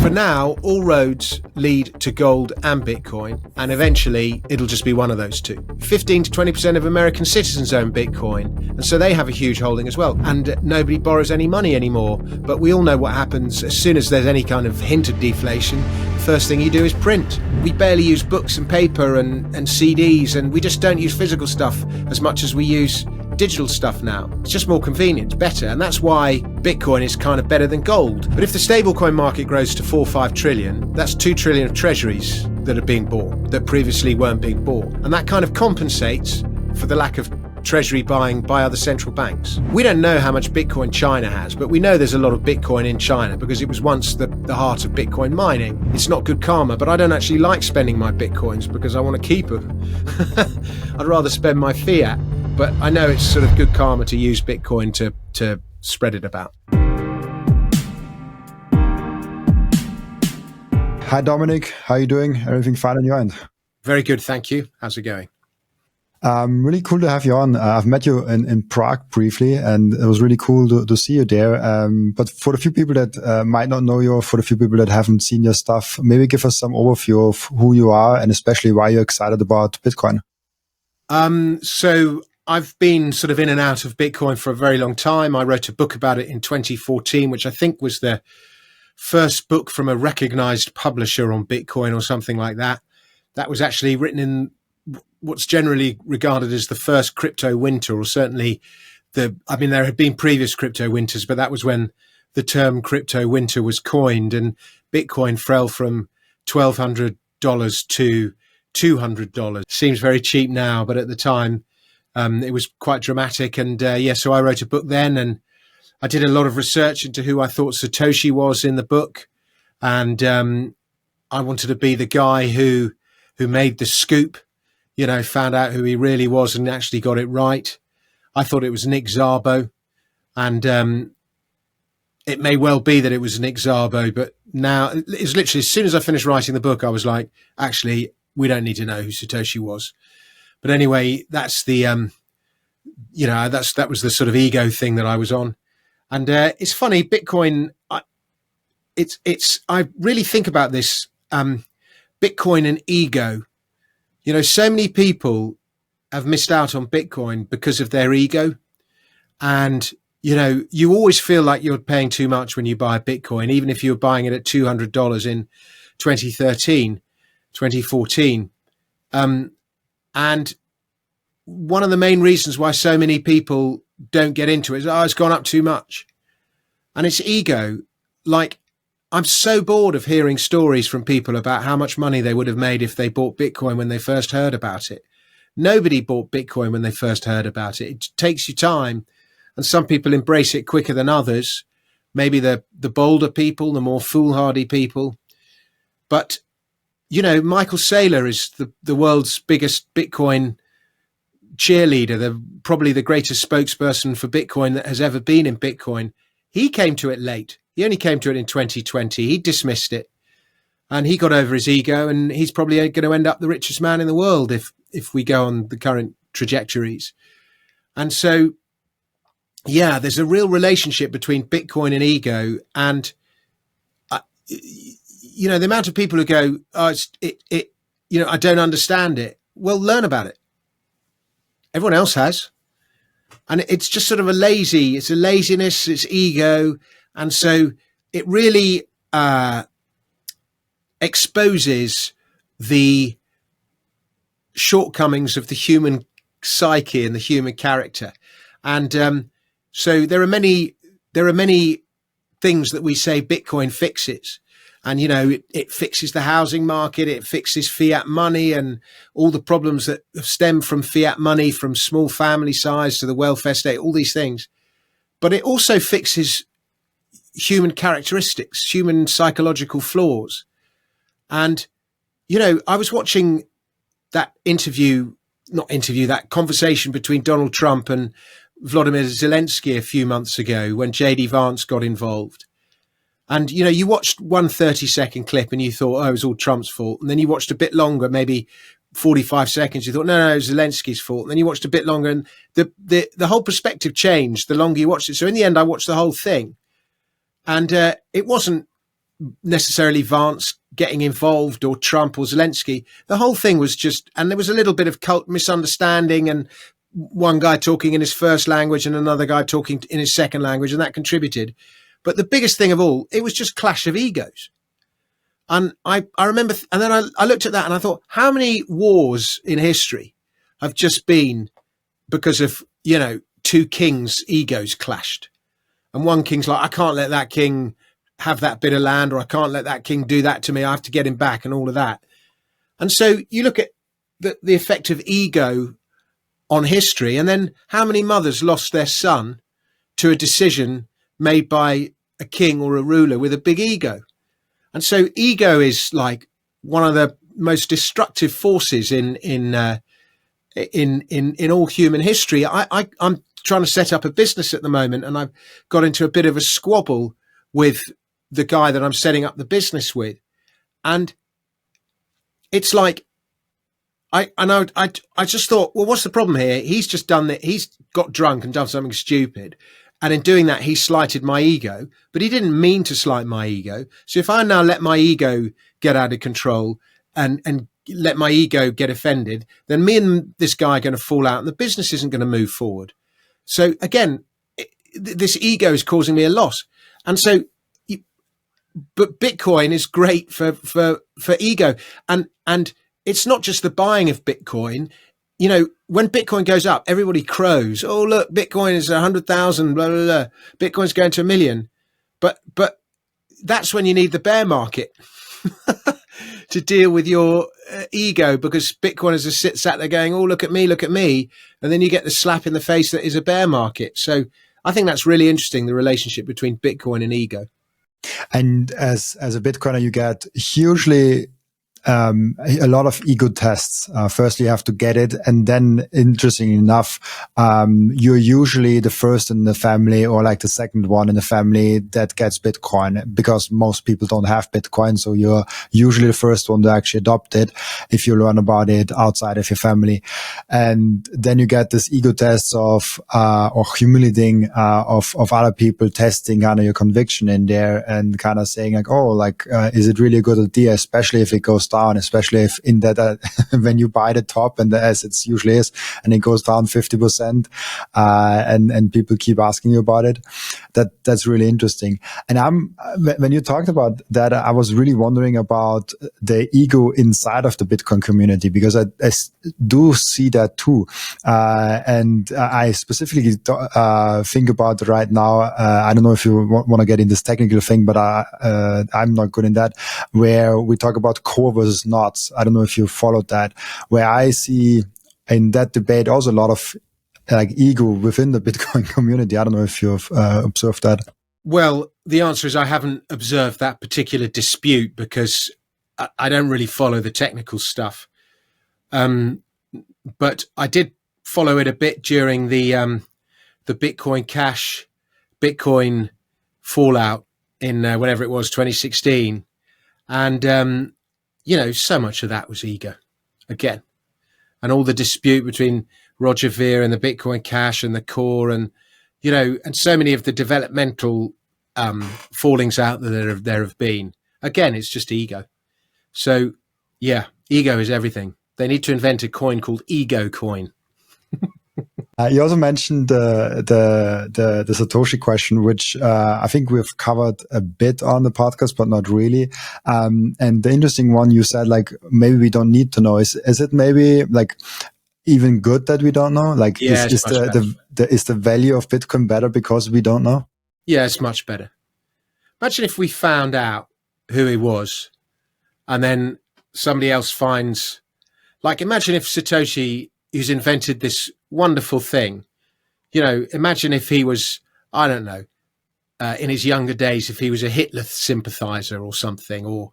For now, all roads lead to gold and Bitcoin, and eventually it'll just be one of those two. 15 to 20% of American citizens own Bitcoin, and so they have a huge holding as well. And nobody borrows any money anymore. But we all know what happens as soon as there's any kind of hint of deflation. The first thing you do is print. We barely use books and paper and CDs, and we just don't use physical stuff as much as we use digital stuff now. It's just more convenient, better, and that's why Bitcoin is kind of better than gold. But if the stablecoin market grows to 4 or 5 trillion, that's 2 trillion of treasuries that are being bought that previously weren't being bought, and that kind of compensates for the lack of treasury buying by other central banks. We don't know how much Bitcoin China has, but we know there's a lot of Bitcoin in China because it was once the heart of Bitcoin mining. It's not good karma, but I don't actually like spending my Bitcoins because I want to keep them. I'd rather spend my fiat. But I know it's sort of good karma to use Bitcoin to spread it about. Hi, Dominic. How are you doing? Everything fine on your end? Very good, thank you. How's it going? Really cool to have you on. I've met you in Prague briefly, and it was really cool to see you there. But for the few people that might not know you, or for the few people that haven't seen your stuff, maybe give us some overview of who you are and especially why you're excited about Bitcoin. So I've been sort of in and out of Bitcoin for a very long time. I wrote a book about it in 2014, which I think was the first book from a recognized publisher on Bitcoin or something like that. That was actually written in what's generally regarded as the first crypto winter, or certainly there had been previous crypto winters, but that was when the term crypto winter was coined, and Bitcoin fell from $1,200 to $200. Seems very cheap now, but at the time, it was quite dramatic. And so I wrote a book then, and I did a lot of research into who I thought Satoshi was in the book. And I wanted to be the guy who made the scoop, found out who he really was and actually got it right. I thought it was Nick Szabo, and it may well be that it was Nick Szabo, but now it's literally as soon as I finished writing the book, I was like, actually, we don't need to know who Satoshi was. But anyway, that's the, that was the sort of ego thing that I was on. And it's funny, Bitcoin, I really think about this, Bitcoin and ego. So many people have missed out on Bitcoin because of their ego. And, you always feel like you're paying too much when you buy a Bitcoin, even if you were buying it at $200 in 2013, 2014. And one of the main reasons why so many people don't get into it is, it's gone up too much. And it's ego. Like, I'm so bored of hearing stories from people about how much money they would have made if they bought Bitcoin when they first heard about it. Nobody bought Bitcoin when they first heard about it. It takes you time. And some people embrace it quicker than others. Maybe the bolder people, the more foolhardy people. But Michael Saylor is the world's biggest Bitcoin cheerleader, probably the greatest spokesperson for Bitcoin that has ever been in Bitcoin. He came to it late. He only came to it in 2020. He dismissed it, and he got over his ego, and he's probably going to end up the richest man in the world if we go on the current trajectories. And so, yeah, there's a real relationship between Bitcoin and ego, and the amount of people who go, I don't understand it. Well, learn about it. Everyone else has. And it's just sort of it's a laziness, it's ego. And so it really exposes the shortcomings of the human psyche and the human character. And so there are many things that we say Bitcoin fixes. And, it fixes the housing market, it fixes fiat money and all the problems that stem from fiat money, from small family size to the welfare state, all these things. But it also fixes human characteristics, human psychological flaws. And, I was watching that that conversation between Donald Trump and Volodymyr Zelensky a few months ago when JD Vance got involved. And, you watched one 30-second clip and you thought, it was all Trump's fault. And then you watched a bit longer, maybe 45 seconds. You thought, no, it was Zelensky's fault. And then you watched a bit longer and the whole perspective changed the longer you watched it. So in the end, I watched the whole thing. And it wasn't necessarily Vance getting involved or Trump or Zelensky. The whole thing was just, and there was a little bit of cult misunderstanding and one guy talking in his first language and another guy talking in his second language, and that contributed. But the biggest thing of all, it was just clash of egos. And I remember, and then I looked at that and I thought, how many wars in history have just been because of, two kings' egos clashed? And one king's like, I can't let that king have that bit of land, or I can't let that king do that to me. I have to get him back, and all of that. And so you look at the effect of ego on history, and then how many mothers lost their son to a decision made by a king or a ruler with a big ego. And so ego is like one of the most destructive forces in all human history. I'm trying to set up a business at the moment, and I've got into a bit of a squabble with the guy that I'm setting up the business with. And it's like, I just thought, well, what's the problem here? He's just done that. He's got drunk and done something stupid. And in doing that, he slighted my ego, but he didn't mean to slight my ego. So if I now let my ego get out of control and let my ego get offended, then me and this guy are going to fall out and the business isn't going to move forward. So again, this ego is causing me a loss. And so, but Bitcoin is great for ego. And it's not just the buying of Bitcoin. When Bitcoin goes up, everybody crows. Oh, look, Bitcoin is 100,000, blah, blah, blah. Bitcoin's going to 1 million. But that's when you need the bear market to deal with your ego, because Bitcoiners are sat there going, oh, look at me. And then you get the slap in the face that is a bear market. So I think that's really interesting, the relationship between Bitcoin and ego. And as a Bitcoiner, you get hugely a lot of ego tests. First, you have to get it. And then, interesting enough, you're usually the first in the family, or like the second one in the family that gets Bitcoin, because most people don't have Bitcoin. So you're usually the first one to actually adopt it if you learn about it outside of your family. And then you get this ego tests of, or humiliating, of other people testing kind of your conviction in there and kind of saying like, oh, like, is it really a good idea? Especially if it goes down, especially if in that when you buy the top, and as it usually is, and it goes down 50%, and people keep asking you about it. That's really interesting. And when you talked about that, I was really wondering about the ego inside of the Bitcoin community, because I do see that too. And I specifically think about it right now. I don't know if you want to get in this technical thing, but I'm not good in that, where we talk about core versus knots. I don't know if you followed that, where I see in that debate also a lot of like ego within the Bitcoin community. I don't know if you've observed that. Well, the answer is I haven't observed that particular dispute, because I don't really follow the technical stuff. But I did follow it a bit during the Bitcoin Cash, Bitcoin fallout in whenever it was, 2016. And, so much of that was ego again. And all the dispute between Roger Ver and the Bitcoin Cash and the core, and, and so many of the developmental fallings out that there have been. Again, it's just ego. So, yeah, ego is everything. They need to invent a coin called Ego Coin. You also mentioned the Satoshi question, which I think we've covered a bit on the podcast, but not really. And the interesting one, you said, like, maybe we don't need to know. Is it maybe like even good that we don't know? Like, yeah, is the value of Bitcoin better because we don't know? Yeah, it's much better. Imagine if we found out who he was, and then somebody else finds, like, imagine if Satoshi, who's invented this wonderful thing, imagine if he was, I don't know, in his younger days, if he was a Hitler sympathizer or something, or,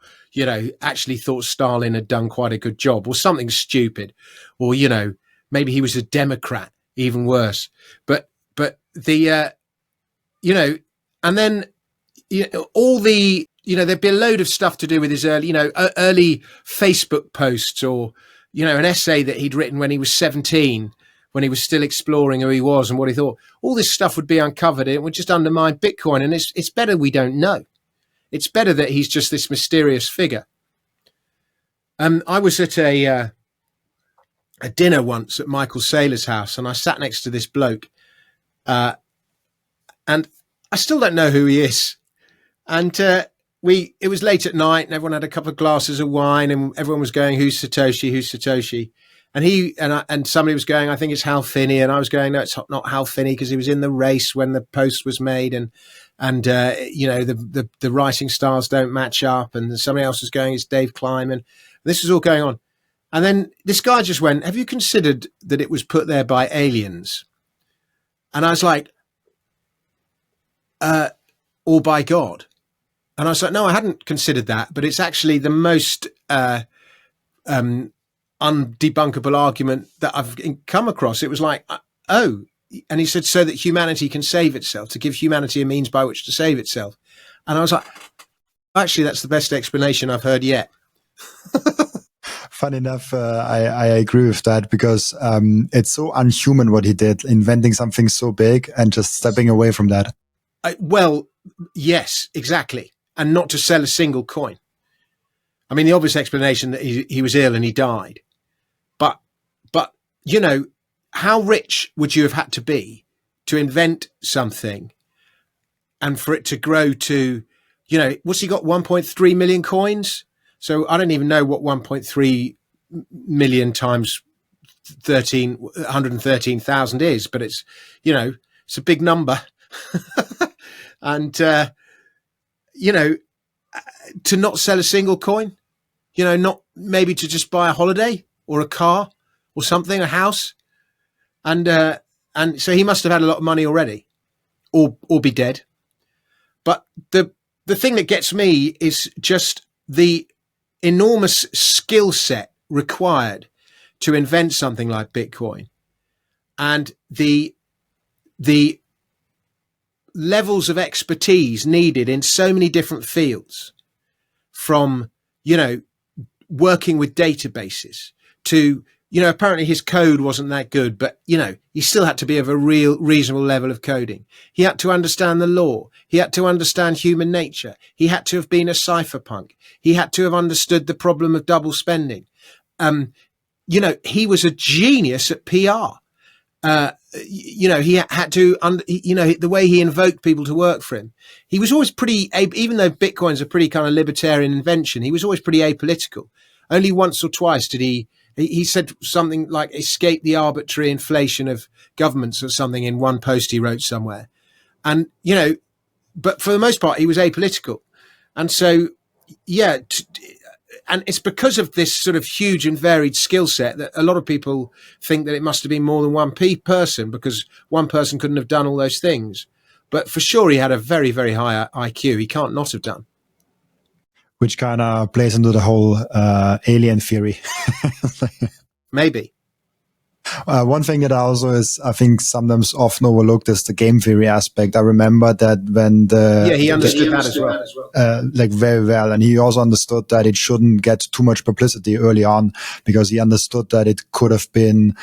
actually thought Stalin had done quite a good job, or something stupid, or, maybe he was a Democrat, even worse. But the, and then, all the, there'd be a load of stuff to do with his early Facebook posts, or, an essay that he'd written when he was 17, when he was still exploring who he was and what he thought. All this stuff would be uncovered. It would just undermine Bitcoin. And it's better we don't know. It's better that he's just this mysterious figure. I was at a dinner once at Michael Saylor's house, and I sat next to this bloke, and I still don't know who he is. And it was late at night, and everyone had a couple of glasses of wine, and everyone was going, "Who's Satoshi? Who's Satoshi?" And somebody was going, "I think it's Hal Finney," and I was going, "No, it's not Hal Finney because he was in the race when the post was made, and the writing styles don't match up." And somebody else was going, "It's Dave Kleiman." This was all going on. And then this guy just went, "Have you considered that it was put there by aliens?" And I was like, or by God. And I was like, no, I hadn't considered that, but it's actually the most undebunkable argument that I've come across. It was like, oh, and he said, so that humanity can save itself, to give humanity a means by which to save itself. And I was like, actually, that's the best explanation I've heard yet. Funny enough, I agree with that, because it's so unhuman what he did, inventing something so big and just stepping away from that. Well, yes, exactly. And not to sell a single coin. I mean, the obvious explanation that he was ill and he died. But how rich would you have had to be to invent something and for it to grow to, what's he got, 1.3 million coins? So I don't even know what 1.3 million times 113,000 is, but it's, it's a big number. And, to not sell a single coin, not maybe to just buy a holiday or a car or something, a house. And so he must have had a lot of money already or be dead. But the thing that gets me is just the enormous skill set required to invent something like Bitcoin, and the levels of expertise needed in so many different fields, from, working with databases to, apparently his code wasn't that good, but, he still had to be of a real reasonable level of coding. He had to understand the law. He had to understand human nature. He had to have been a cypherpunk. He had to have understood the problem of double spending. He was a genius at PR. He had to, the way he invoked people to work for him. He was always pretty, even though Bitcoin's a pretty kind of libertarian invention, he was always pretty apolitical. Only once or twice did he said something like escape the arbitrary inflation of governments or something in one post he wrote somewhere. And, but for the most part, he was apolitical. And so, and it's because of this sort of huge and varied skill set that a lot of people think that it must have been more than one person, because one person couldn't have done all those things. But for sure, he had a very, very high IQ. He can't not have done. Which kind of plays into the whole alien theory. Maybe. One thing that also is, I think, sometimes often overlooked is the game theory aspect. I remember that when he understood that as well. Like very well. And he also understood that it shouldn't get too much publicity early on, because he understood that it could have been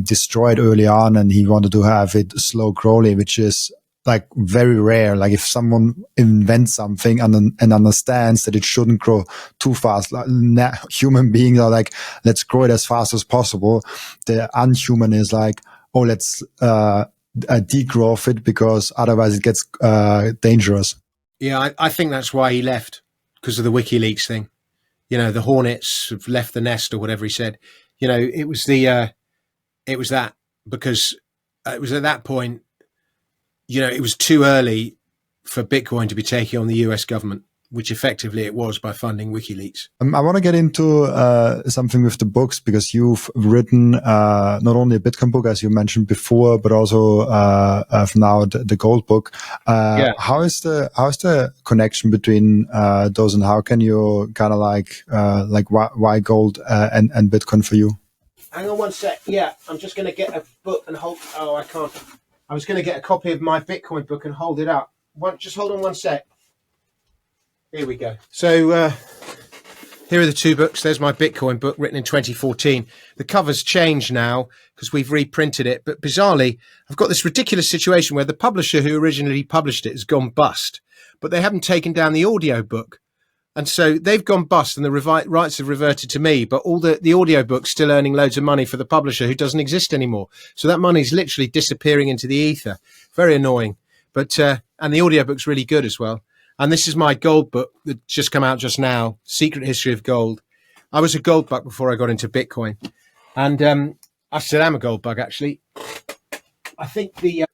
destroyed early on, and he wanted to have it slow growly, which is like very rare. Like if someone invents something and understands that it shouldn't grow too fast, like human beings are like, let's grow it as fast as possible. The unhuman is like, oh, let's degrowth it, because otherwise it gets dangerous. Yeah, I think that's why he left, because of the WikiLeaks thing. The hornets have left the nest, or whatever he said. It was that, because it was at that point, it was too early for Bitcoin to be taking on the US government, which effectively it was by funding WikiLeaks. I want to get into something with the books, because you've written not only a Bitcoin book, as you mentioned before, but also now the gold book. How is the connection between those, and how can you kind of like why gold and Bitcoin for you? Hang on one sec. Yeah, I'm just going to get a book and hold. Oh, I can't. I was going to get a copy of my Bitcoin book and hold it up. Just hold on one sec. Here we go. So Here are the two books. There's my Bitcoin book written in 2014. The cover's changed now because we've reprinted it. But bizarrely, I've got this ridiculous situation where the publisher who originally published it has gone bust, but they haven't taken down the audio book. And so they've gone bust and the rights have reverted to me, but all the audio book's still earning loads of money for the publisher who doesn't exist anymore. So that money's literally disappearing into the ether. Very annoying. But, and the audio book's really good as well. And this is my gold book that just come out just now, Secret History of Gold. I was a gold bug before I got into Bitcoin. And I still am a gold bug, actually. I think I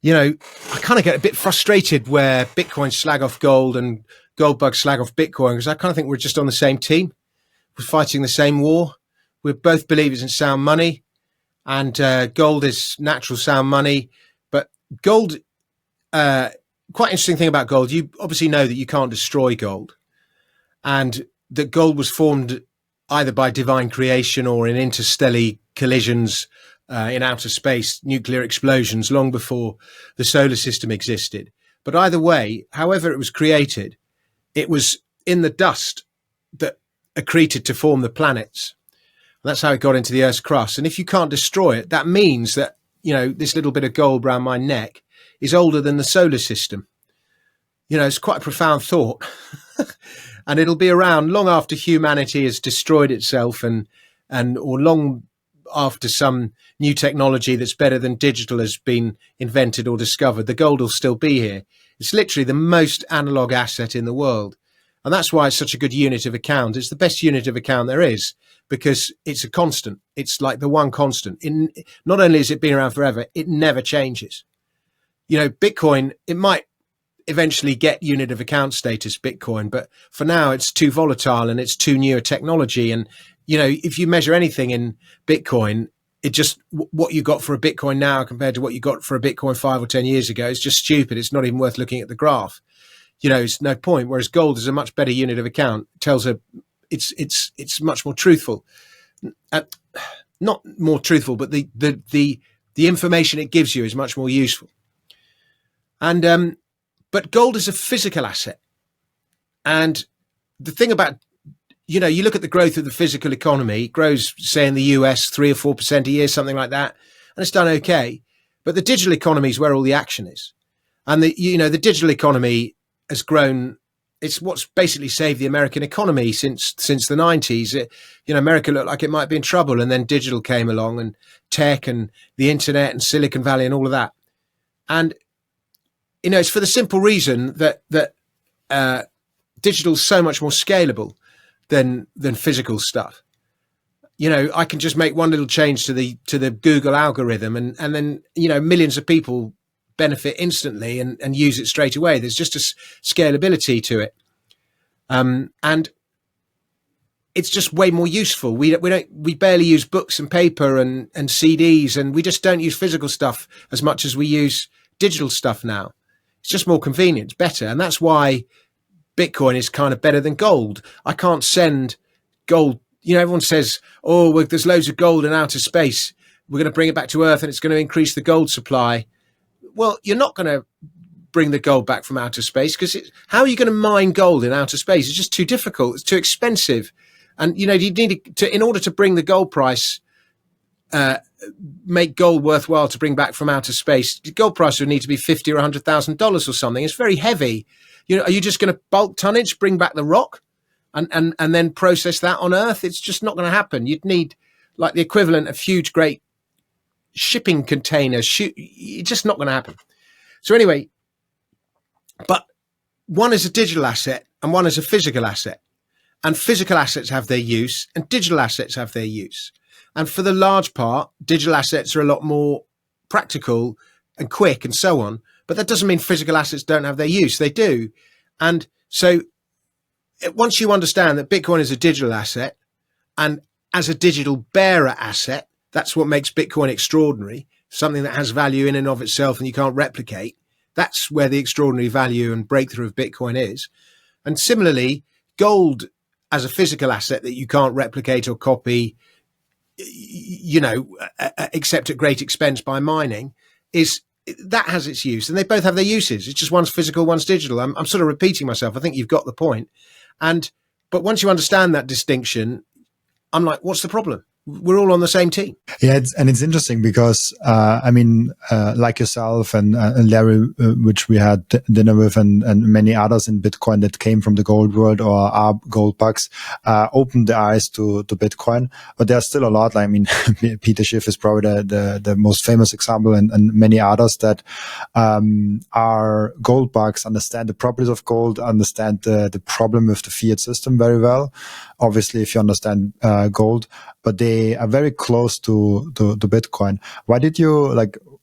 kind of get a bit frustrated where Bitcoin slag off gold and gold bugs slag off Bitcoin, because I kind of think we're just on the same team. We're fighting the same war. We're both believers in sound money, and gold is natural sound money. But gold... quite interesting thing about gold, you obviously know that you can't destroy gold, and that gold was formed either by divine creation or in interstellar collisions in outer space, nuclear explosions long before the solar system existed. But either way, however it was created, it was in the dust that accreted to form the planets. And that's how it got into the Earth's crust. And if you can't destroy it, that means that, this little bit of gold around my neck is older than the solar system. It's quite a profound thought. And it'll be around long after humanity has destroyed itself or long after some new technology that's better than digital has been invented or discovered. The gold will still be here. It's literally the most analog asset in the world. And that's why it's such a good unit of account. It's the best unit of account there is, because it's a constant. It's like the one constant. Not only has it been around forever, it never changes. Bitcoin, it might eventually get unit of account status, Bitcoin, but for now it's too volatile and it's too new a technology. And, if you measure anything in Bitcoin, it just, what you got for a Bitcoin now compared to what you got for a Bitcoin 5 or 10 years ago is just stupid. It's not even worth looking at the graph. It's no point. Whereas gold is a much better unit of account. It's much more truthful. Not more truthful, but the information it gives you is much more useful. And but gold is a physical asset. And the thing about, you look at the growth of the physical economy, it grows, say, in the US, 3 or 4% a year, something like that. And it's done okay. But the digital economy is where all the action is. And the digital economy has grown. It's what's basically saved the American economy since the 90s. America looked like it might be in trouble. And then digital came along, and tech and the internet and Silicon Valley and all of that. And it's for the simple reason that digital is so much more scalable than physical stuff. I can just make one little change to the Google algorithm, and then millions of people benefit instantly and use it straight away. There's just a scalability to it, and it's just way more useful. We barely use books and paper and CDs, and we just don't use physical stuff as much as we use digital stuff now. It's just more convenient, better. And that's why Bitcoin is kind of better than gold. I can't send gold. Everyone says, there's loads of gold in outer space. We're going to bring it back to Earth and it's going to increase the gold supply. Well, you're not going to bring the gold back from outer space, because how are you going to mine gold in outer space? It's just too difficult. It's too expensive. And, you need to, in order to bring the gold price, make gold worthwhile to bring back from outer space, the gold price would need to be $50,000 or $100,000 or something. It's very heavy. Are you just going to bulk tonnage, bring back the rock and then process that on Earth? It's just not going to happen. You'd need like the equivalent of huge, great shipping containers. It's just not going to happen. So anyway, but one is a digital asset and one is a physical asset. And physical assets have their use and digital assets have their use. And for the large part, digital assets are a lot more practical and quick and so on. But that doesn't mean physical assets don't have their use. They do. And so once you understand that Bitcoin is a digital asset, and as a digital bearer asset, that's what makes Bitcoin extraordinary, something that has value in and of itself and you can't replicate. That's where the extraordinary value and breakthrough of Bitcoin is. And similarly, gold as a physical asset that you can't replicate or copy, except at great expense by mining, that has its use. And they both have their uses. It's just one's physical, one's digital. I'm sort of repeating myself. I think you've got the point. And But once you understand that distinction, I'm like, what's the problem? We're all on the same team. Yeah, it's interesting because like yourself and Larry, which we had dinner with, and many others in Bitcoin that came from the gold world or are gold bugs, opened their eyes to Bitcoin. But there's still a lot. Peter Schiff is probably the most famous example, and many others that are gold bugs, understand the properties of gold, understand the problem with the fiat system very well. Obviously, if you understand gold, but they are very close to Bitcoin. Why did you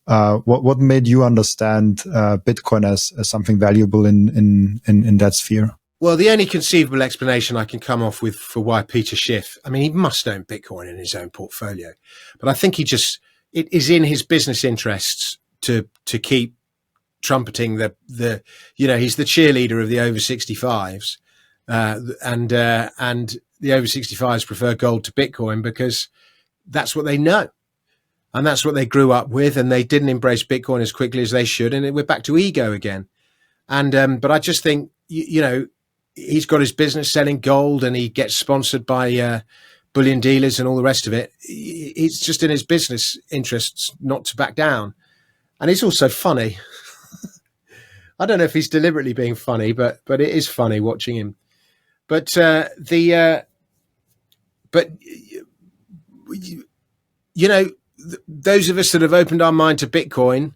what made you understand Bitcoin as something valuable in that sphere? Well, the only conceivable explanation I can come off with for why Peter Schiff, he must own Bitcoin in his own portfolio, but I think it is in his business interests to keep trumpeting he's the cheerleader of the over 65s, and the over 65s prefer gold to Bitcoin because that's what they know. And that's what they grew up with. And they didn't embrace Bitcoin as quickly as they should. And we're back to ego again. And, but I just think, he's got his business selling gold and he gets sponsored by, bullion dealers and all the rest of it. It's just in his business interests not to back down. And he's also funny. I don't know if he's deliberately being funny, but it is funny watching him. But those of us that have opened our mind to Bitcoin,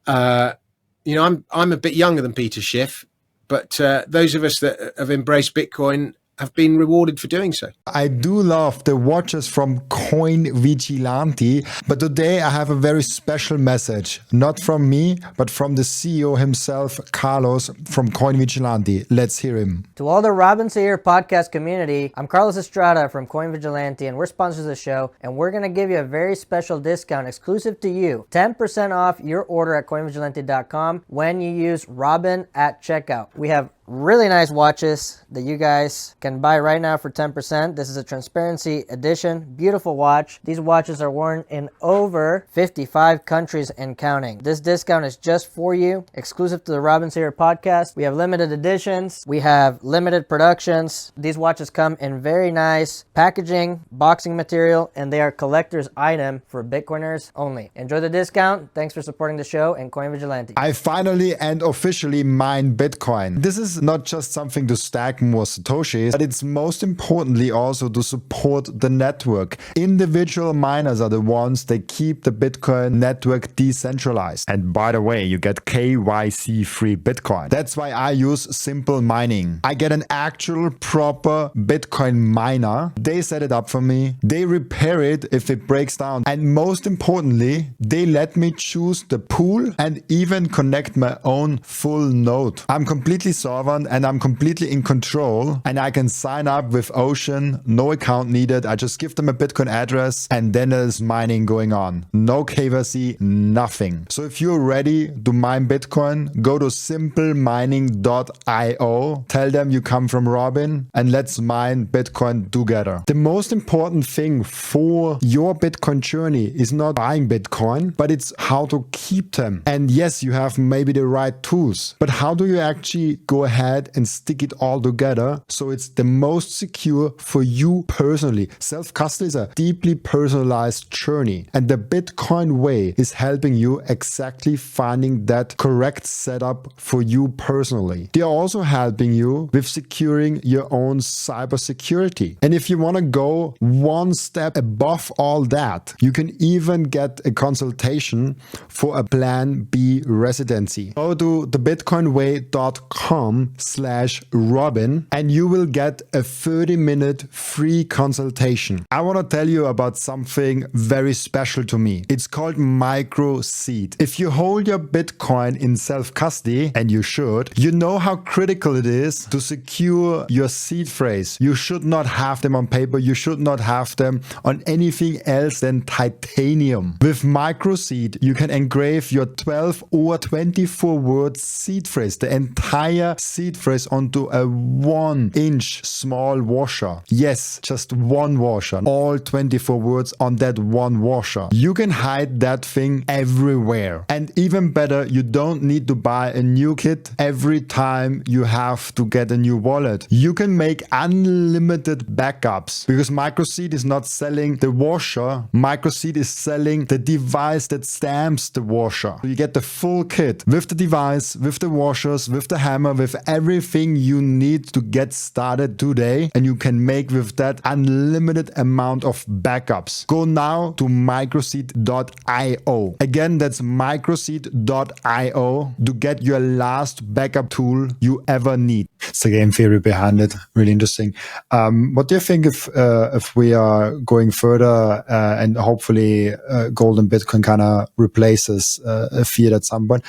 I'm a bit younger than Peter Schiff, but those of us that have embraced Bitcoin have been rewarded for doing so. I do love the watches from Coin Vigilante, but today I have a very special message, not from me, but from the CEO himself, Carlos from Coin Vigilante. Let's hear him. To all the Robin Seyr podcast community, I'm Carlos Estrada from Coin Vigilante, and we're sponsors of the show, and we're going to give you a very special discount exclusive to you. 10% off your order at coinvigilante.com when you use Robin at checkout. We have really nice watches that you guys can buy right now for 10%. This is a transparency edition, beautiful watch. These watches are worn in over 55 countries and counting. This discount is just for you, exclusive to the Robin Seyr podcast. We have limited editions, we have limited productions. These watches come in very nice packaging, boxing material, and they are collector's item for Bitcoiners only. Enjoy the discount. Thanks for supporting the show and Coin Vigilante. I finally and officially mine Bitcoin. This is not just something to stack more Satoshis, but it's most importantly also to support the network. Individual miners are the ones that keep the Bitcoin network decentralized. And by the way, you get KYC-free Bitcoin. That's why I use Simple Mining. I get an actual proper Bitcoin miner. They set it up for me. They repair it if it breaks down. And most importantly, they let me choose the pool and even connect my own full node. I'm completely sovereign and I'm completely in control, and I can sign up with Ocean, no account needed. I just give them a Bitcoin address and then there's mining going on. No KYC, nothing. So if you're ready to mine Bitcoin, go to simplemining.io, tell them you come from Robin, and let's mine Bitcoin together. The most important thing for your Bitcoin journey is not buying Bitcoin, but it's how to keep them. And yes, you have maybe the right tools, but how do you actually go ahead and stick it all together so it's the most secure for you personally? Self-custody is a deeply personalized journey, and the Bitcoin way is helping you exactly finding that correct setup for you personally. They are also helping you with securing your own cybersecurity. And if you want to go one step above all that, you can even get a consultation for a Plan B residency. Go to thebitcoinway.com/Robin and you will get a 30-minute free consultation. I want to tell you about something very special to me. It's called Microseed. If you hold your Bitcoin in self-custody, and you should, you know how critical it is to secure your seed phrase. You should not have them on paper. You should not have them on anything else than titanium. With Microseed, you can engrave your 12 or 24 word seed phrase, the entire seed phrase onto a 1-inch small washer. Yes, just one washer. All 24 words on that one washer. You can hide that thing everywhere. And even better, you don't need to buy a new kit every time you have to get a new wallet. You can make unlimited backups because Microseed is not selling the washer. Microseed is selling the device that stamps the washer. So you get the full kit with the device, with the washers, with the hammer, with everything you need to get started today. And you can make with that unlimited amount of backups. Go now to microseed.io. Again, that's microseed.io to get your last backup tool you ever need. It's the game theory behind it. Really interesting. What do you think if we are going further and hopefully gold and Bitcoin kind of replaces fiat at some point?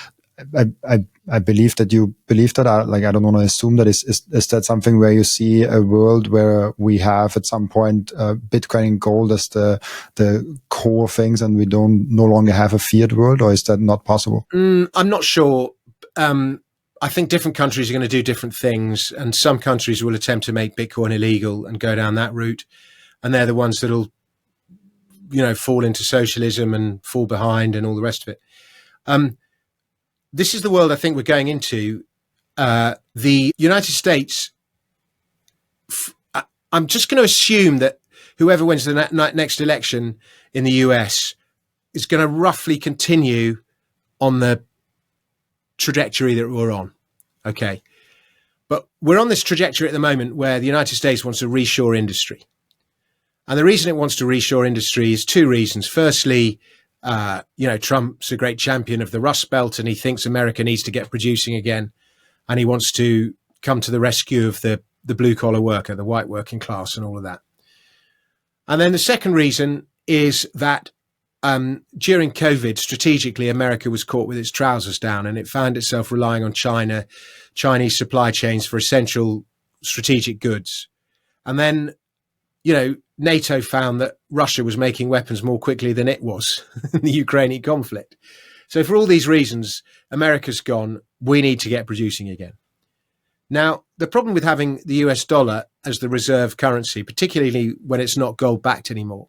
I believe that you believe that. I don't want to assume that. Is that something where you see a world where we have at some point Bitcoin and gold as the core things, and we no longer have a fiat world, or is that not possible? I'm not sure. I think different countries are going to do different things, and some countries will attempt to make Bitcoin illegal and go down that route, and they're the ones that'll, fall into socialism and fall behind and all the rest of it. This is the world I think we're going into. The United States, I'm just going to assume that whoever wins the next election in the US is going to roughly continue on the trajectory that we're on. Okay. But we're on this trajectory at the moment where the United States wants to reshore industry. And the reason it wants to reshore industry is two reasons. Firstly, Trump's a great champion of the Rust Belt, and he thinks America needs to get producing again. And he wants to come to the rescue of the blue collar worker, the white working class, and all of that. And then the second reason is that during COVID, strategically, America was caught with its trousers down, and it found itself relying on Chinese supply chains for essential strategic goods. And then, NATO found that Russia was making weapons more quickly than it was in the Ukrainian conflict. So for all these reasons, America's gone, we need to get producing again. Now, the problem with having the US dollar as the reserve currency, particularly when it's not gold backed anymore,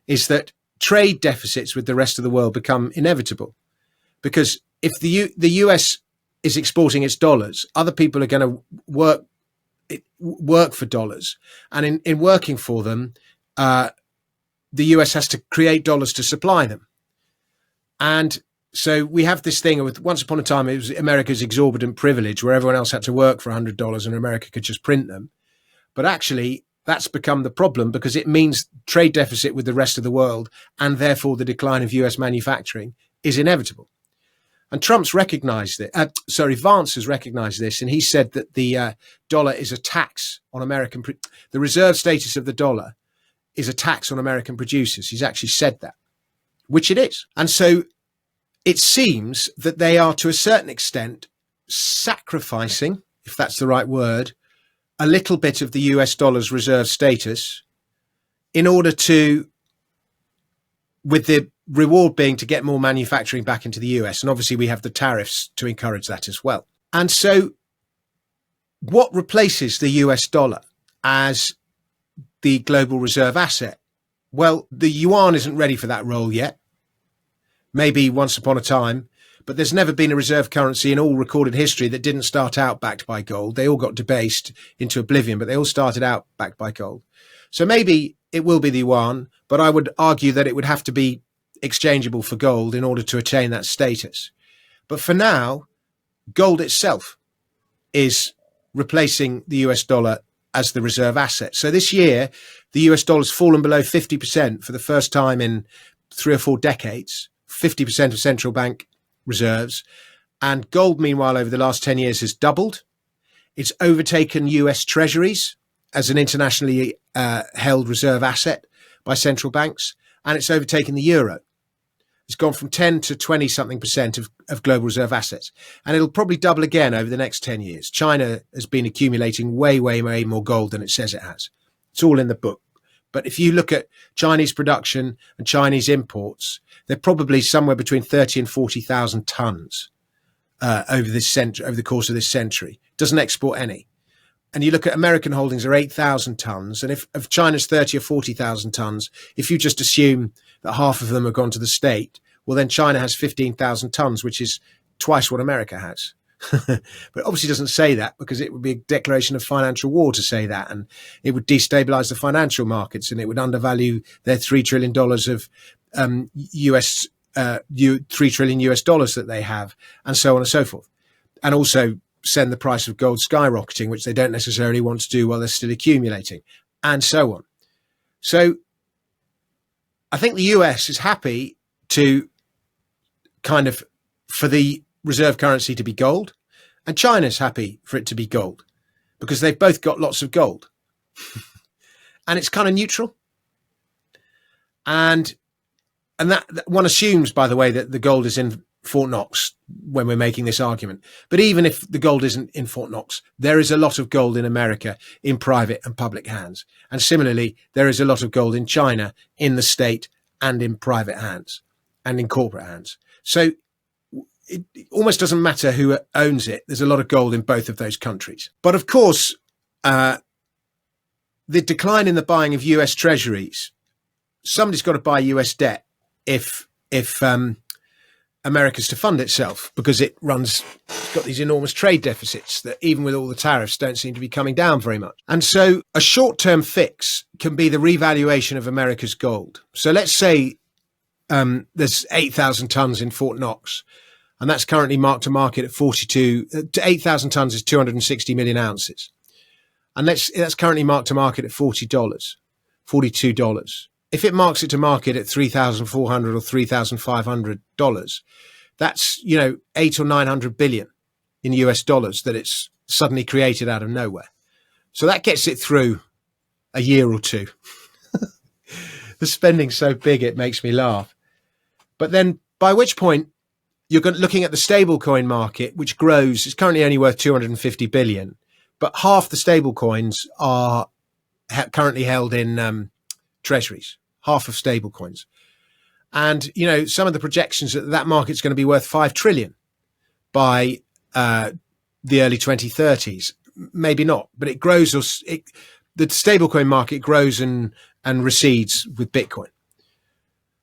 is that trade deficits with the rest of the world become inevitable. Because if the US is exporting its dollars, other people are going to work for dollars. And in working for them, the US has to create dollars to supply them. And so we have this thing with, once upon a time, it was America's exorbitant privilege where everyone else had to work for $100 and America could just print them. But actually, that's become the problem because it means trade deficit with the rest of the world, and therefore the decline of US manufacturing is inevitable. And Trump's recognized it. Vance has recognized this, and he said that the dollar is a tax on American. The reserve status of the dollar is a tax on American producers. He's actually said that, which it is. And so it seems that they are, to a certain extent, sacrificing, if that's the right word, a little bit of the US dollar's reserve status in order to, with the reward being to get more manufacturing back into the US. And obviously we have the tariffs to encourage that as well. And so what replaces the US dollar as the global reserve asset? Well, the yuan isn't ready for that role yet. Maybe once upon a time, but there's never been a reserve currency in all recorded history that didn't start out backed by gold. They all got debased into oblivion, but they all started out backed by gold. So maybe it will be the yuan, but I would argue that it would have to be exchangeable for gold in order to attain that status. But for now, gold itself is replacing the US dollar as the reserve asset. So this year, the US dollar's fallen below 50% for the first time in 3 or 4 decades, 50% of central bank reserves. And gold, meanwhile, over the last 10 years has doubled. It's overtaken US treasuries as an internationally held reserve asset by central banks, and it's overtaken the euro. It's gone from 10 to 20 something percent of global reserve assets. And it'll probably double again over the next 10 years. China has been accumulating way, way, way more gold than it says it has. It's all in the book. But if you look at Chinese production and Chinese imports, they're probably somewhere between 30 and 40,000 tons over the course of this century. doesn't export any. And you look at American holdings are 8,000 tons. And if China's 30 or 40,000 tons, if you just assume that half of them have gone to the state, well, then China has 15,000 tons, which is twice what America has. But obviously doesn't say that, because it would be a declaration of financial war to say that. And it would destabilize the financial markets, and it would undervalue their $3 trillion of $3 trillion US dollars that they have, and so on and so forth. And also send the price of gold skyrocketing, which they don't necessarily want to do while they're still accumulating, and so on. So I think the US is happy to kind of for the reserve currency to be gold, and China's happy for it to be gold, because they've both got lots of gold. And it's kind of neutral. And that one assumes, by the way, that the gold is in Fort Knox when we're making this argument. But even if the gold isn't in Fort Knox, there is a lot of gold in America in private and public hands. And similarly, there is a lot of gold in China in the state and in private hands and in corporate hands. So it almost doesn't matter who owns it. There's a lot of gold in both of those countries. But of course, the decline in the buying of US treasuries, somebody's got to buy US debt if America's to fund itself, because it's got these enormous trade deficits that even with all the tariffs don't seem to be coming down very much. And so a short-term fix can be the revaluation of America's gold. So let's say there's 8,000 tons in Fort Knox, and that's currently marked to market at 8,000 tons is 260 million ounces. And that's currently marked to market at $42. If it marks it to market at $3,400 or $3,500, that's, 8 or 900 billion in US dollars that it's suddenly created out of nowhere. So that gets it through a year or two. The spending's so big, it makes me laugh. But then by which point you're looking at the stablecoin market, which grows. It's currently only worth 250 billion, but half the stablecoins are currently held in treasuries. Half of stablecoins. And, some of the projections that market's going to be worth 5 trillion by the early 2030s. Maybe not, but it grows. The stablecoin market grows and recedes with Bitcoin.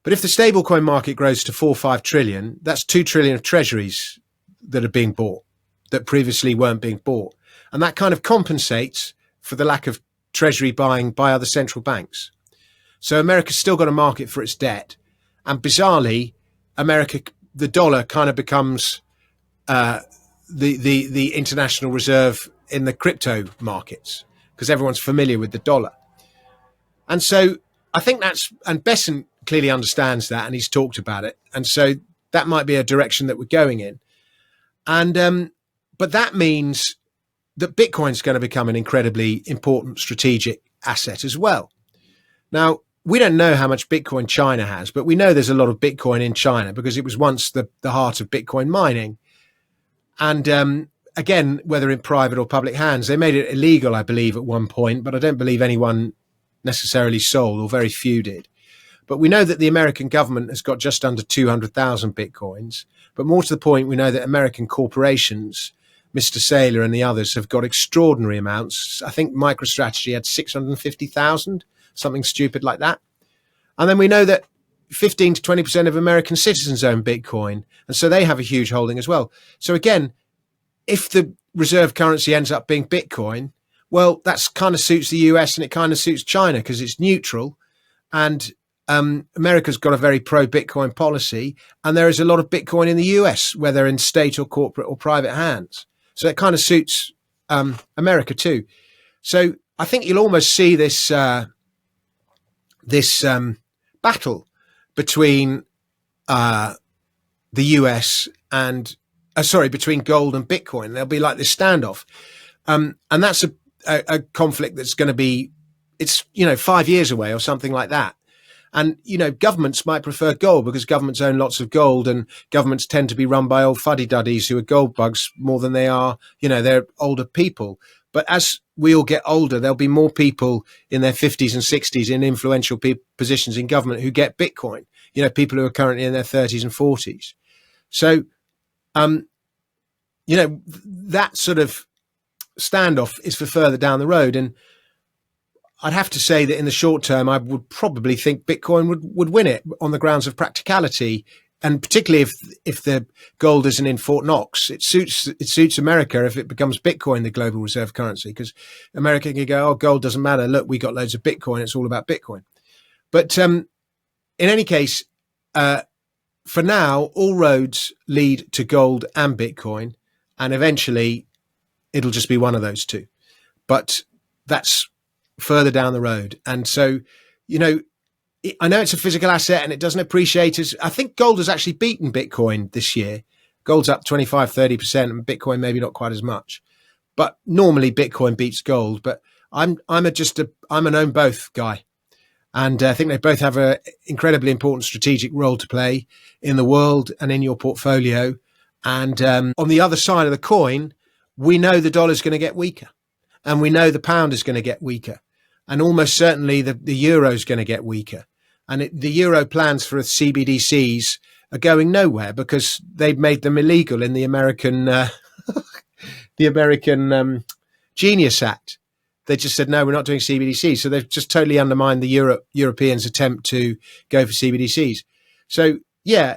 But if the stablecoin market grows to 4 or 5 trillion, that's 2 trillion of treasuries that are being bought that previously weren't being bought. And that kind of compensates for the lack of treasury buying by other central banks. So America's still got a market for its debt. And bizarrely, the dollar kind of becomes the international reserve in the crypto markets, because everyone's familiar with the dollar. And so I think and Besant clearly understands that, and he's talked about it. And so that might be a direction that we're going in. And but that means that Bitcoin's going to become an incredibly important strategic asset as well. Now, we don't know how much Bitcoin China has, but we know there's a lot of Bitcoin in China because it was once the heart of Bitcoin mining. And again, whether in private or public hands, they made it illegal, I believe, at one point, but I don't believe anyone necessarily sold, or very few did. But we know that the American government has got just under 200,000 Bitcoins. But more to the point, we know that American corporations, Mr. Seyr and the others, have got extraordinary amounts. I think MicroStrategy had 650,000. Something stupid like that. And then we know that 15 to 20% of American citizens own Bitcoin. And so they have a huge holding as well. So again, if the reserve currency ends up being Bitcoin, well, that's kind of suits the US and it kind of suits China because it's neutral. And America's got a very pro-Bitcoin policy. And there is a lot of Bitcoin in the US, whether in state or corporate or private hands. So it kind of suits America too. So I think you'll almost see this battle between the US and between gold and Bitcoin. There'll be like this standoff, and that's a conflict that's going to be 5 years away or something like that. And governments might prefer gold because governments own lots of gold, and governments tend to be run by old fuddy-duddies who are gold bugs more than they are they're older people. But as we all get older, there'll be more people in their 50s and 60s in influential positions in government who get Bitcoin, people who are currently in their 30s and 40s. So, that sort of standoff is for further down the road. And I'd have to say that in the short term, I would probably think Bitcoin would win it on the grounds of practicality. And particularly if the gold isn't in Fort Knox, it suits America if it becomes Bitcoin, the global reserve currency, because America can go, oh, gold doesn't matter. Look, we got loads of Bitcoin. It's all about Bitcoin. But in any case, for now, all roads lead to gold and Bitcoin, and eventually it'll just be one of those two. But that's further down the road. And so, I know it's a physical asset and it doesn't appreciate as I think gold has actually beaten Bitcoin this year. Gold's up 25-30% and Bitcoin maybe not quite as much. But normally Bitcoin beats gold. But I'm an own both guy. And I think they both have an incredibly important strategic role to play in the world and in your portfolio. And on the other side of the coin, we know the dollar's going to get weaker. And we know the pound is going to get weaker. And almost certainly the euro is going to get weaker. And the euro plans for CBDCs are going nowhere because they've made them illegal in the American Genius Act. They just said, no, we're not doing CBDCs. So they've just totally undermined the Europeans' attempt to go for CBDCs. So, yeah,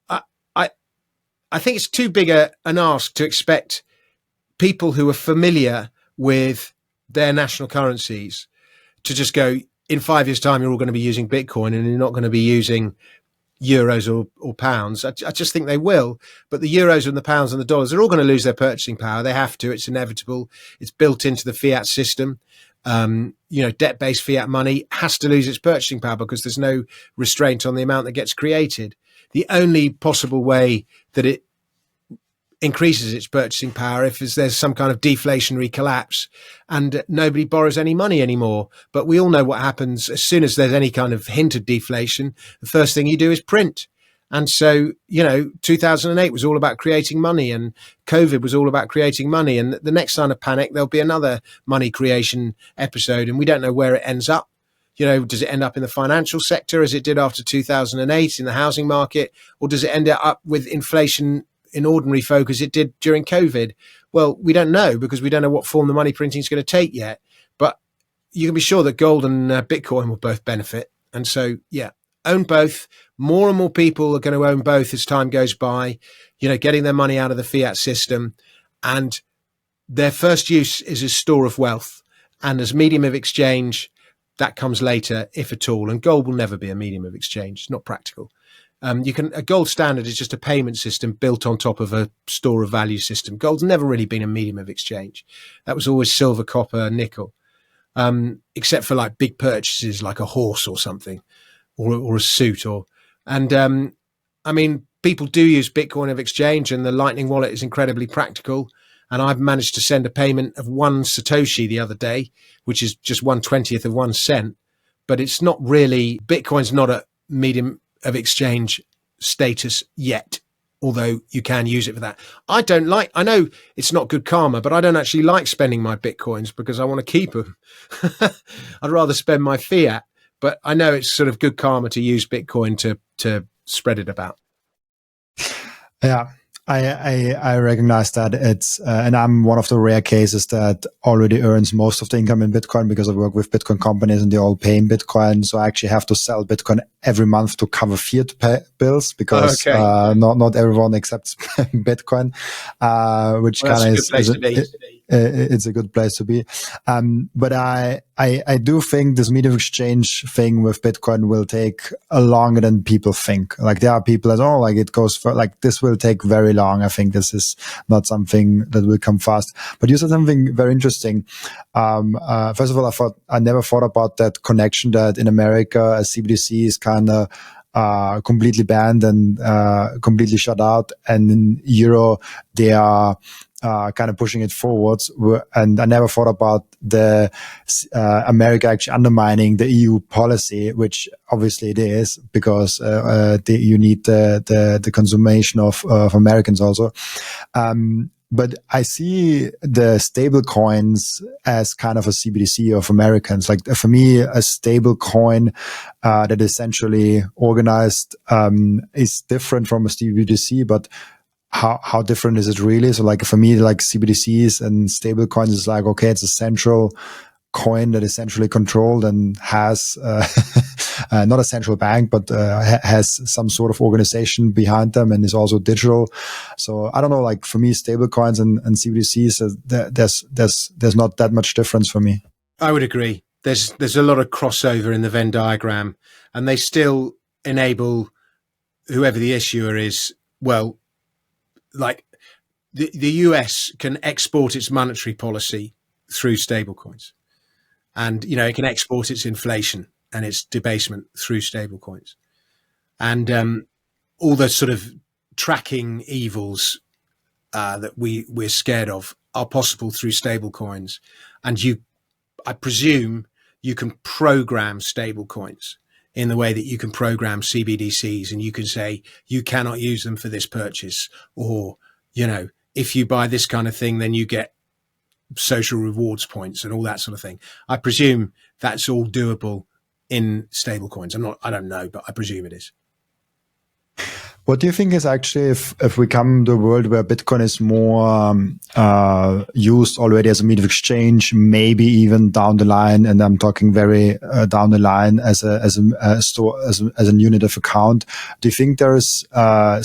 I think it's too big an ask to expect people who are familiar with their national currencies to just go, in 5 years' time, you're all going to be using Bitcoin and you're not going to be using euros or pounds. I just think they will. But the euros and the pounds and the dollars, they're all going to lose their purchasing power. They have to. It's inevitable. It's built into the fiat system. Debt-based fiat money has to lose its purchasing power because there's no restraint on the amount that gets created. The only possible way that it increases its purchasing power if there's some kind of deflationary collapse and nobody borrows any money anymore. But we all know what happens as soon as there's any kind of hint of deflation. The first thing you do is print. And so, 2008 was all about creating money and COVID was all about creating money. And the next sign of panic, there'll be another money creation episode and we don't know where it ends up. Does it end up in the financial sector as it did after 2008 in the housing market, or does it end up with inflation in ordinary folk as it did during COVID? Well, we don't know because we don't know what form the money printing is going to take yet. But you can be sure that gold and Bitcoin will both benefit. And so, yeah, own both. More and more people are going to own both as time goes by, getting their money out of the fiat system. And their first use is as store of wealth. And as medium of exchange, that comes later, if at all. And gold will never be a medium of exchange. It's not practical. A gold standard is just a payment system built on top of a store of value system. Gold's never really been a medium of exchange. That was always silver, copper, nickel, except for like big purchases like a horse or something, or a suit. People do use Bitcoin of exchange, and the Lightning wallet is incredibly practical. And I've managed to send a payment of 1 Satoshi the other day, which is just 1/20th of 1 cent. But it's not really, Bitcoin's not a medium of exchange status yet, although you can use it for that. I know it's not good karma, but I don't actually like spending my Bitcoins because I want to keep them. I'd rather spend my fiat, but I know it's sort of good karma to use Bitcoin to spread it about. Yeah. I recognize that it's, and I'm one of the rare cases that already earns most of the income in Bitcoin because I work with Bitcoin companies and they all pay in Bitcoin. So I actually have to sell Bitcoin every month to cover fiat bills because not everyone accepts Bitcoin, which kind of it's a good place to be. But I do think this medium of exchange thing with Bitcoin will take longer than people think. Like there are people that, it goes for, this will take very long. I think this is not something that will come fast. But you said something very interesting. First of all, I never thought about that connection that in America, a CBDC is kind of completely banned and completely shut out. And in Euro, they are kind of pushing it forwards. And I never thought about the America actually undermining the EU policy, which obviously it is because you need the consummation of Americans also. But I see the stable coins as kind of a CBDC of Americans. Like for me, a stable coin that is essentially organized is different from a CBDC, but how different is it really? So like for me, like CBDCs and stable coins is like, okay, it's a central coin that is centrally controlled and has not a central bank, but has some sort of organization behind them and is also digital. So I don't know, like for me, stable coins and CBDCs, there's not that much difference for me. I would agree. There's a lot of crossover in the Venn diagram, and they still enable whoever the issuer is. Well, like the US can export its monetary policy through stablecoins. And, it can export its inflation and its debasement through stablecoins. And all the sort of tracking evils that we're scared of are possible through stablecoins. And I presume you can program stablecoins in the way that you can program CBDCs, and you can say you cannot use them for this purchase, or, if you buy this kind of thing, then you get social rewards points and all that sort of thing. I presume that's all doable in stablecoins. I don't know, but I presume it is. What do you think is actually if we come to a world where Bitcoin is more used already as a medium of exchange, maybe even down the line, and I'm talking very down the line as a store as a unit of account? Do you think there's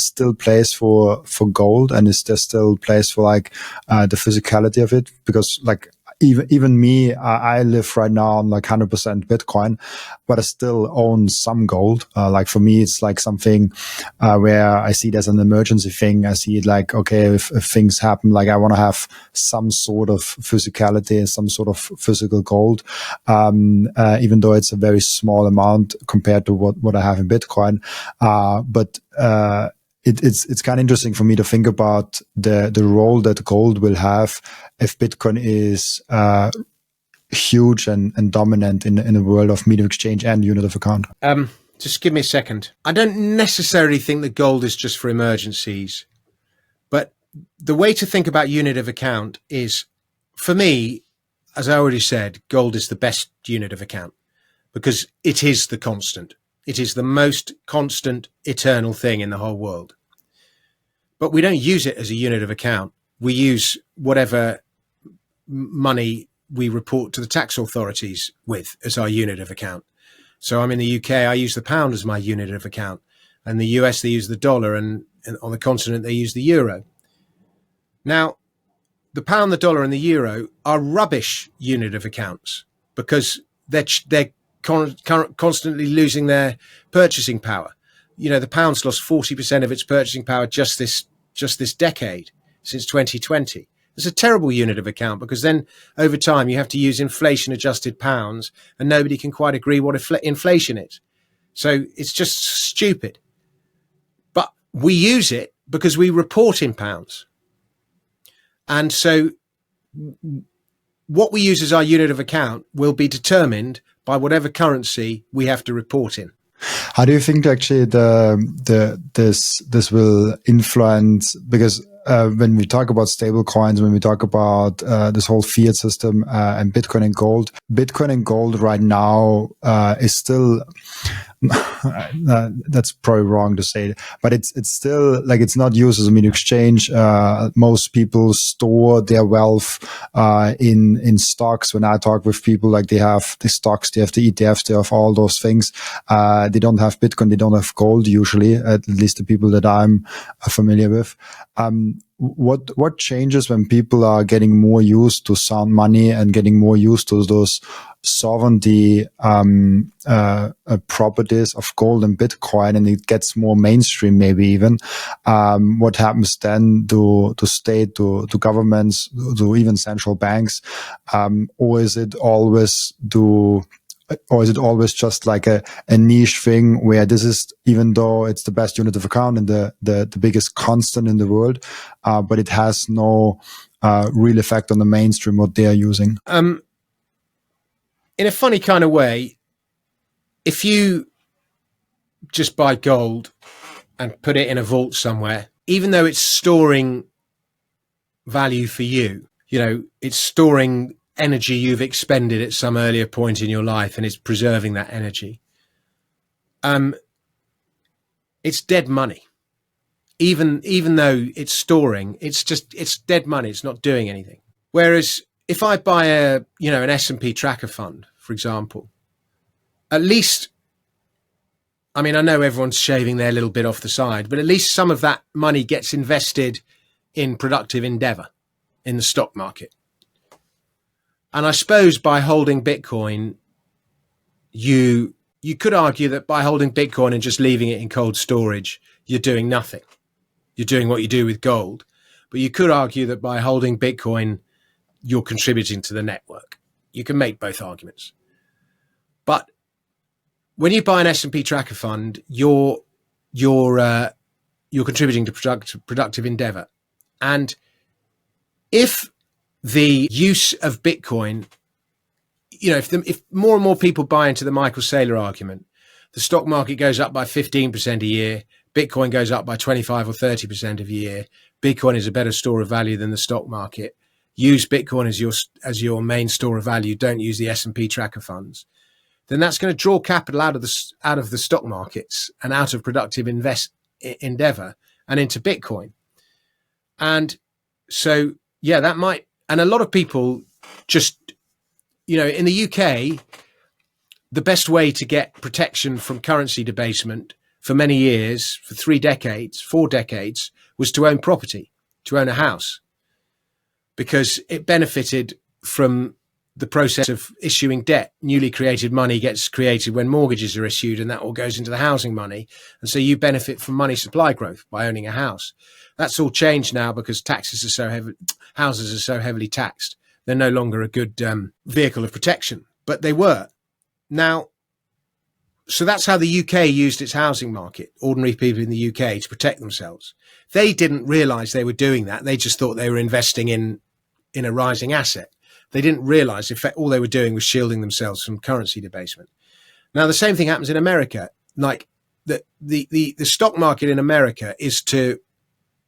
still place for gold, and is there still place for like the physicality of it? Because like even me, I live right now on like 100% Bitcoin, but I still own some gold. Like for me, it's like something where I see it as an emergency thing. I see it like, okay, if things happen, like I want to have some sort of physicality and some sort of physical gold, even though it's a very small amount compared to what I have in Bitcoin. But it's kind of interesting for me to think about the role that gold will have if Bitcoin is huge and dominant in a world of medium of exchange and unit of account. Just give me a second. I don't necessarily think that gold is just for emergencies, but the way to think about unit of account is, for me, as I already said, gold is the best unit of account because it is the constant. It is the most constant, eternal thing in the whole world. But we don't use it as a unit of account. We use whatever money we report to the tax authorities with as our unit of account. So I'm in the UK, I use the pound as my unit of account. And the US, they use the dollar, and on the continent, they use the euro. Now, the pound, the dollar, and the euro are rubbish unit of accounts because they're constantly losing their purchasing power. The pound's lost 40% of its purchasing power just this decade, since 2020. It's a terrible unit of account because then over time you have to use inflation adjusted pounds, and nobody can quite agree what inflation is. So it's just stupid. But we use it because we report in pounds. And so what we use as our unit of account will be determined by whatever currency we have to report in. How do you think actually this will influence? Because when we talk about stable coins, when we talk about this whole fiat system and Bitcoin and gold right now is still that's probably wrong to say, but it's still like it's not used as a medium exchange. Most people store their wealth in stocks. When I talk with people, like they have the stocks, they have the ETFs, they have all those things. They don't have Bitcoin, they don't have gold usually, at least the people that I'm familiar with. What changes when people are getting more used to sound money and getting more used to those sovereignty properties of gold and Bitcoin, and it gets more mainstream maybe even? What happens then to state, to governments, to even central banks? Or is it always just like a niche thing where this is, even though it's the best unit of account and the biggest constant in the world, but it has no real effect on the mainstream, what they are using? In a funny kind of way, if you just buy gold and put it in a vault somewhere, even though it's storing value for you, it's storing energy you've expended at some earlier point in your life, and it's preserving that energy. It's dead money. even though it's storing, it's dead money. It's not doing anything. Whereas if I buy an S&P tracker fund, for example, at least, I mean, I know everyone's shaving their little bit off the side, but at least some of that money gets invested in productive endeavor in the stock market. And I suppose by holding Bitcoin, you could argue that by holding Bitcoin and just leaving it in cold storage, you're doing nothing. You're doing what you do with gold. But you could argue that by holding Bitcoin, you're contributing to the network. You can make both arguments. But when you buy an S&P tracker fund, you're contributing to productive endeavor. And if the use of Bitcoin, if more and more people buy into the Michael Saylor argument, the stock market goes up by 15% a year, Bitcoin goes up by 25 or 30% a year, Bitcoin is a better store of value than the stock market. Use Bitcoin as your main store of value. Don't use the S&P tracker funds. Then that's going to draw capital out of the stock markets and out of productive endeavor and into Bitcoin. And so, yeah, that might, and a lot of people just, in the UK, the best way to get protection from currency debasement for many years, for 4 decades, was to own property, to own a house, because it benefited from the process of issuing debt. Newly created money gets created when mortgages are issued, and that all goes into the housing money. And so you benefit from money supply growth by owning a house. That's all changed now because houses are so heavily taxed. They're no longer a good vehicle of protection, but they were. Now, so that's how the UK used its housing market, ordinary people in the UK, to protect themselves. They didn't realize they were doing that. They just thought they were investing in a rising asset. They didn't realize, in fact, all they were doing was shielding themselves from currency debasement. Now, the same thing happens in America. Like the stock market in America is to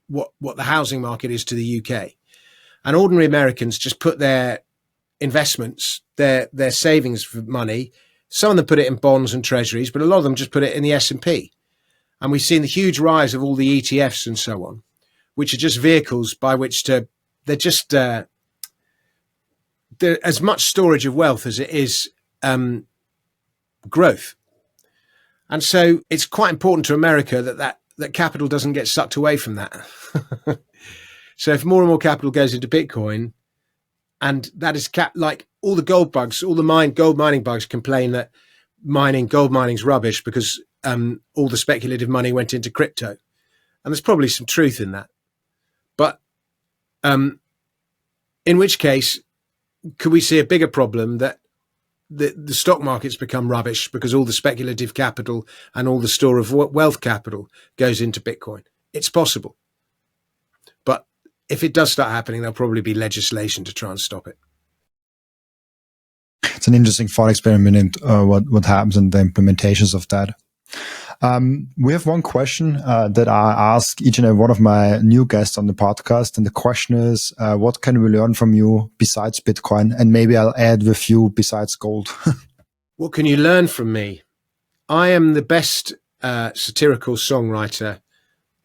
what the housing market is to the UK. And ordinary Americans just put their investments, their savings for money. Some of them put it in bonds and treasuries, but a lot of them just put it in the S&P. And we've seen the huge rise of all the ETFs and so on, which are just vehicles by which they're as much storage of wealth as it is growth. And so it's quite important to America that capital doesn't get sucked away from that. So if more and more capital goes into Bitcoin, and that is like all the gold bugs, all the gold mining bugs complain that gold mining's rubbish because all the speculative money went into crypto. And there's probably some truth in that. But in which case, could we see a bigger problem that the stock markets become rubbish because all the speculative capital and all the store of wealth capital goes into Bitcoin? It's possible. But if it does start happening, there'll probably be legislation to try and stop it. It's an interesting thought experiment, what happens in the implementations of that. We have one question that I ask each and every one of my new guests on the podcast. And the question is, what can we learn from you besides Bitcoin? And maybe I'll add with you besides gold. What can you learn from me? I am the best satirical songwriter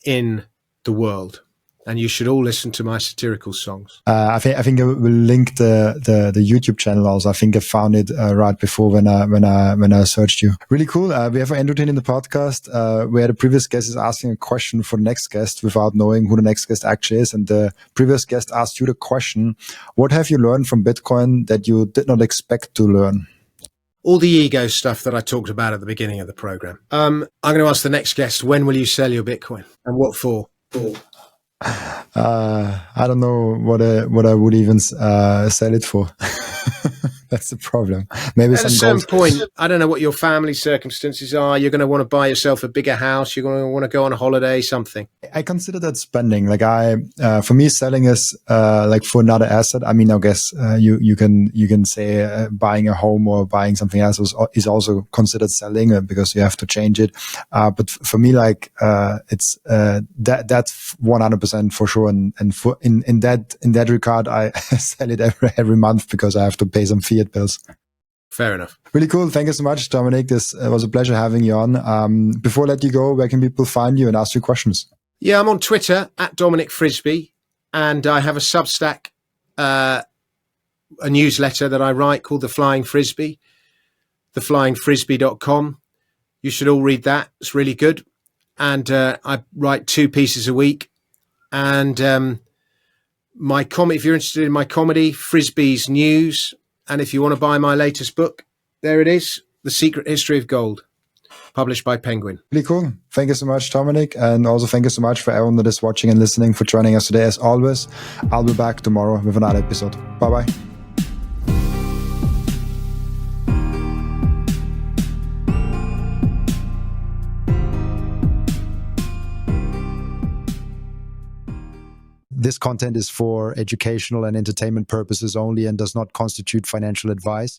in the world. And you should all listen to my satirical songs. I think I will link the YouTube channel also. I think I found it right before when I searched you. Really cool. We have an routine in the podcast where the previous guest is asking a question for the next guest without knowing who the next guest actually is. And the previous guest asked you the question: what have you learned from Bitcoin that you did not expect to learn? All the ego stuff that I talked about at the beginning of the program. I'm going to ask the next guest: when will you sell your Bitcoin, and what for? I don't know what I would even sell it for. That's the problem. Maybe at a certain point, I don't know what your family circumstances are. You're going to want to buy yourself a bigger house. You're going to want to go on a holiday, something. I consider that spending. Like for me, selling is like for another asset. I mean, I guess you can say buying a home or buying something else is also considered selling because you have to change it. But for me, like it's that's 100% for sure. And in that regard, I sell it every month because I have to pay some fiat bills. Fair enough. Really cool. Thank you so much, Dominic. This was a pleasure having you on. Before I let you go, where can people find you and ask you questions? Yeah, I'm on Twitter at Dominic Frisby, and I have a Substack, a newsletter that I write called The Flying Frisbee, theflyingfrisbee.com. You should all read that. It's really good. And I write 2 pieces a week. And if you're interested in my comedy, Frisbee's News. And if you want to buy my latest book, there it is, The Secret History of Gold, published by Penguin. Really cool. Thank you so much, Dominic. And also thank you so much for everyone that is watching and listening for joining us today. As always, I'll be back tomorrow with another episode. Bye-bye. This content is for educational and entertainment purposes only and does not constitute financial advice.